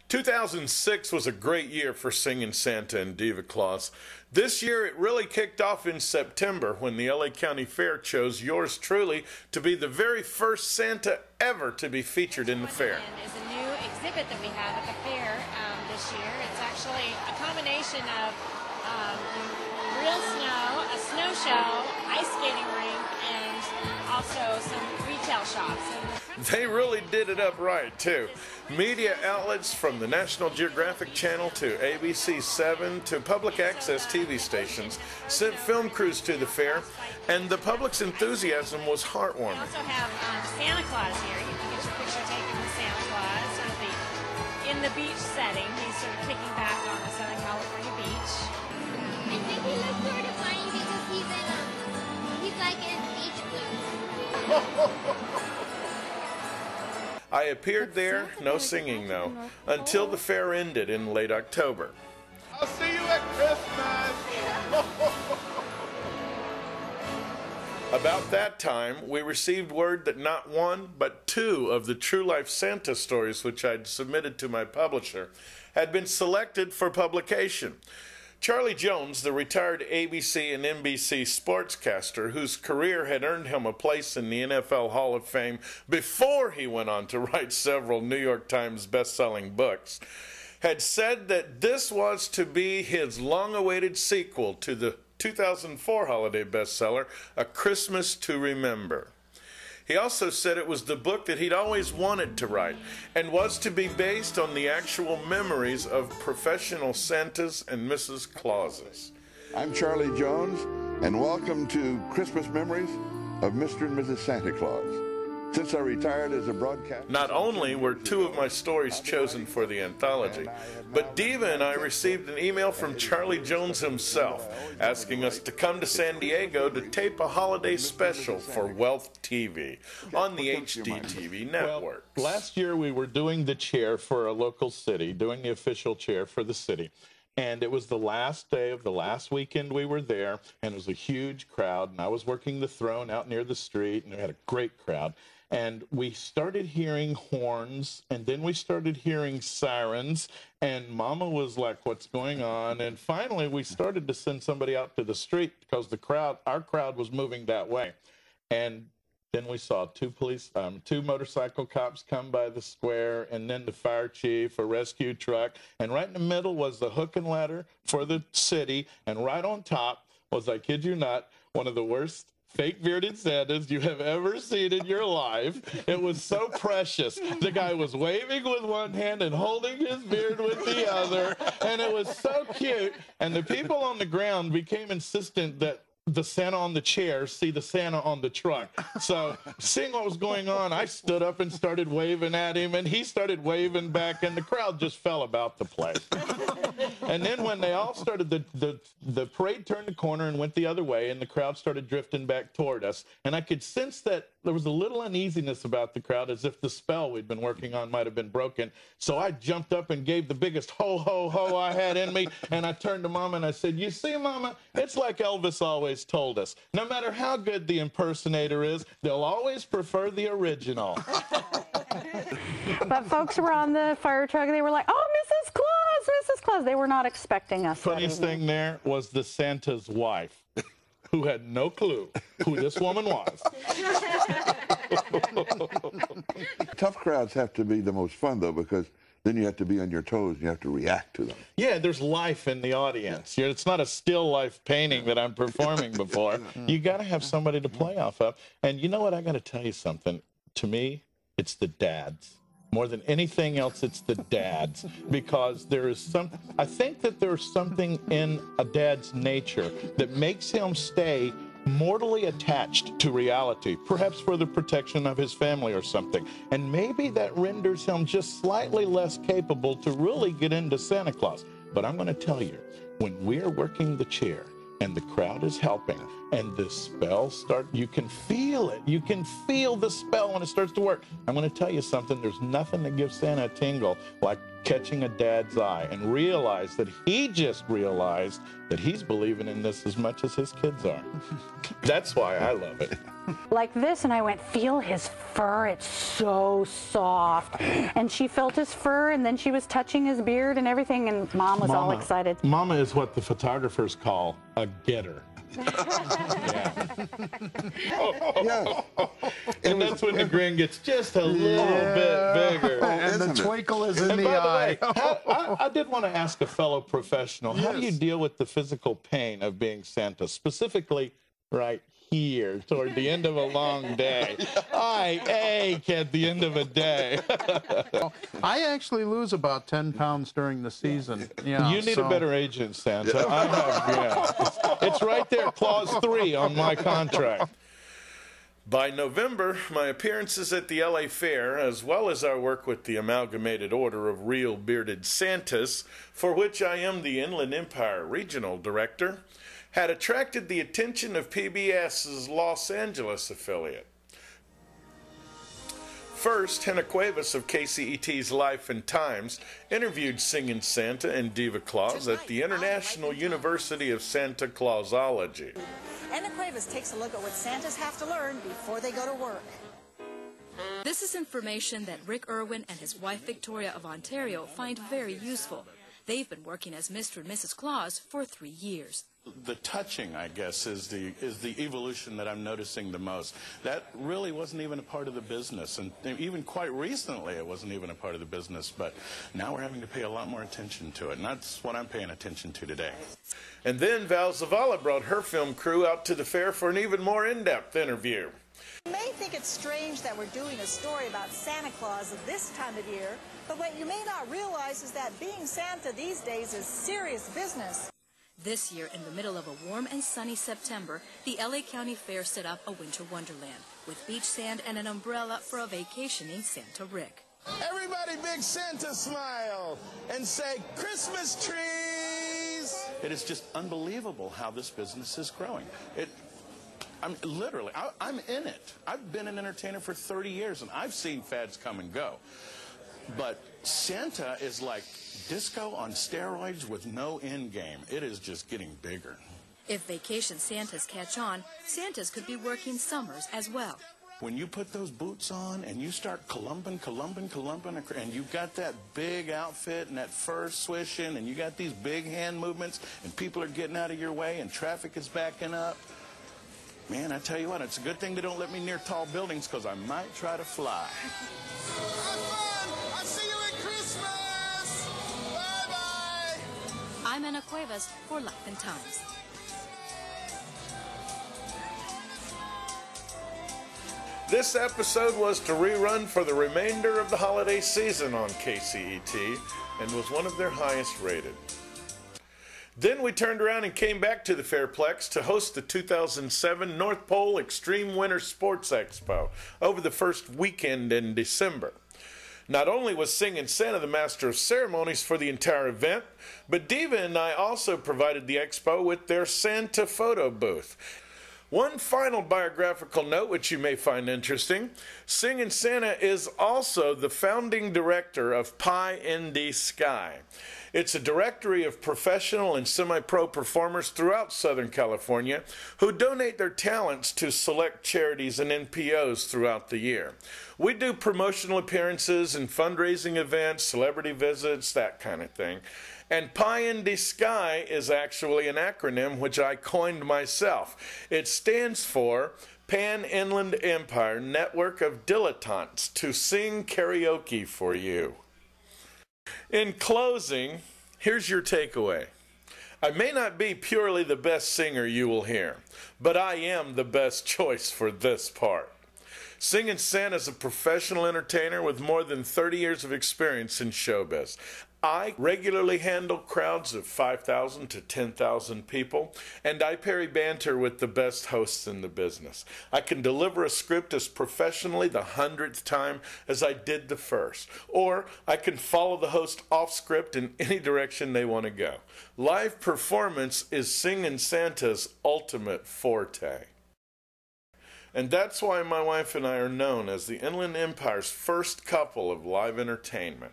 2006 was a great year for Singin Santa and Diva Claus. This year it really kicked off in September when the LA County Fair chose yours truly to be the very first Santa ever to be featured in the fair. Is a new exhibit that we have at the fair this year. It's actually a combination of real snow, a snow show, ice skating rink, and also some retail shops. They really did it up right, too. Media outlets from the National Geographic Channel to ABC 7 to public access TV stations sent film crews to the fair, and the public's enthusiasm was heartwarming. We also have Santa Claus here. You can get your picture taken with Santa Claus, sort of in the beach setting. He's sort of kicking back on the Southern California beach. I think he looks sort of funny because he's like in beach clothes. I appeared there, no singing though, until the fair ended in late October. I'll see you at Christmas! About that time, we received word that not one, but two of the True Life Santa stories which I'd submitted to my publisher had been selected for publication. Charlie Jones, the retired ABC and NBC sportscaster whose career had earned him a place in the NFL Hall of Fame before he went on to write several New York Times best-selling books, had said that this was to be his long-awaited sequel to the 2004 holiday bestseller, A Christmas to Remember. He also said it was the book that he'd always wanted to write and was to be based on the actual memories of professional Santas and Mrs. Clauses. I'm Charlie Jones, and welcome to Christmas Memories of Mr. and Mrs. Santa Claus. Since I retired as a broadcaster... Not only were two of my stories chosen for the anthology, but Diva and I received an email from Charlie Jones himself asking us to come to San Diego to tape a holiday special for Wealth TV on the HDTV network. Well, last year we were doing the chair for a local city, doing the official chair for the city. And it was the last day of the last weekend we were there, and it was a huge crowd. And I was working the throne out near the street, and we had a great crowd. And we started hearing horns, and then we started hearing sirens, and Mama was like, what's going on? And finally, we started to send somebody out to the street because our crowd was moving that way. And then we saw two motorcycle cops come by the square, and then the fire chief, a rescue truck, and right in the middle was the hook and ladder for the city, and right on top was, I kid you not, one of the worst fake bearded Santas you have ever seen in your life. It was so precious. The guy was waving with one hand and holding his beard with the other, and it was so cute. And the people on the ground became insistent that the Santa on the chair see the Santa on the truck. So seeing what was going on, I stood up and started waving at him, and he started waving back, and the crowd just fell about the place. And then when they all started, the parade turned the corner and went the other way, and the crowd started drifting back toward us. And I could sense that there was a little uneasiness about the crowd, as if the spell we'd been working on might have been broken. So I jumped up and gave the biggest ho, ho, ho I had in me, and I turned to Mama and I said, you see, Mama, it's like Elvis always told us. No matter how good the impersonator is, they'll always prefer the original. But folks were on the fire truck, and they were like, oh, Mrs. Claus, Mrs. Claus. They were not expecting us. Funniest thing there was the Santa's wife, who had no clue who this woman was. Tough crowds have to be the most fun, though, because then you have to be on your toes and you have to react to them. Yeah, there's life in the audience. It's not a still life painting that I'm performing before. You got to have somebody to play off of. And you know what? I got to tell you something. To me, it's the dads. More than anything else, it's the dads, because I think that there's something in a dad's nature that makes him stay mortally attached to reality, perhaps for the protection of his family or something. And maybe that renders him just slightly less capable to really get into Santa Claus. But I'm going to tell you, when we're working the chair and the crowd is helping and the spell starts, you can feel it. You can feel the spell when it starts to work. I'm going to tell you something. There's nothing that gives Santa a tingle like catching a dad's eye and realize that he just realized that he's believing in this as much as his kids are. That's why I love it. like this, and I went, feel his fur, it's so soft. And she felt his fur, and then she was touching his beard and everything, and Mom was all excited. Mama is what the photographers call a getter. Yeah. And that's when the grin gets just a little bit bigger. And the twinkle is in the eye. I did want to ask a fellow professional, how do you deal with the physical pain of being Santa, specifically right here toward the end of a long day? I ache at the end of a day. I actually lose about 10 pounds during the season. Yeah, you need a better agent, Santa. I have, it's right there, clause 3 on my contract. By November, my appearances at the LA Fair, as well as our work with the Amalgamated Order of Real Bearded Santas, for which I am the Inland Empire Regional Director, had attracted the attention of PBS's Los Angeles affiliate. First, Henna Cuevas of KCET's Life and Times interviewed Singin Santa and Diva Claus at the International University of Santa Clausology. Henna Cuevas takes a look at what Santas have to learn before they go to work. This is information that Rick Irwin and his wife Victoria of Ontario find very useful. They've been working as Mr. and Mrs. Claus for 3 years. The touching, I guess, is the evolution that I'm noticing the most. That really wasn't even a part of the business, and even quite recently it wasn't even a part of the business, but now we're having to pay a lot more attention to it, and that's what I'm paying attention to today. And then Val Zavala brought her film crew out to the fair for an even more in-depth interview. You may think it's strange that we're doing a story about Santa Claus at this time of year, but what you may not realize is that being Santa these days is serious business. This year, in the middle of a warm and sunny September, the LA County Fair set up a winter wonderland with beach sand and an umbrella for a vacationing Santa Rick. Everybody big Santa smile and say Christmas trees. It is just unbelievable how this business is growing. I'm in it. I've been an entertainer for 30 years, and I've seen fads come and go. But Santa is like disco on steroids with no end game. It is just getting bigger. If vacation Santas catch on, Santas could be working summers as well. When you put those boots on and you start columbing, and you've got that big outfit and that fur swishing, and you got these big hand movements, and people are getting out of your way, and traffic is backing up, man, I tell you what, it's a good thing they don't let me near tall buildings, because I might try to fly. I'm Henna Cuevas for Life and Times. This episode was to rerun for the remainder of the holiday season on KCET and was one of their highest rated. Then we turned around and came back to the Fairplex to host the 2007 North Pole Extreme Winter Sports Expo over the first weekend in December. Not only was Singin Santa the master of ceremonies for the entire event, but Diva and I also provided the expo with their Santa photo booth. One final biographical note which you may find interesting, Singin Santa is also the founding director of Pie in the Sky. It's a directory of professional and semi-pro performers throughout Southern California who donate their talents to select charities and NPOs throughout the year. We do promotional appearances and fundraising events, celebrity visits, that kind of thing. And Pie in the Sky is actually an acronym which I coined myself. It stands for Pan Inland Empire Network of Dilettantes to sing karaoke for you. In closing, here's your takeaway. I may not be purely the best singer you will hear, but I am the best choice for this part. Singin Santa is a professional entertainer with more than 30 years of experience in showbiz. I regularly handle crowds of 5,000 to 10,000 people, and I parry banter with the best hosts in the business. I can deliver a script as professionally the 100th time as I did the first, or I can follow the host off script in any direction they want to go. Live performance is Singin Santa's ultimate forte. And that's why my wife and I are known as the Inland Empire's first couple of live entertainment.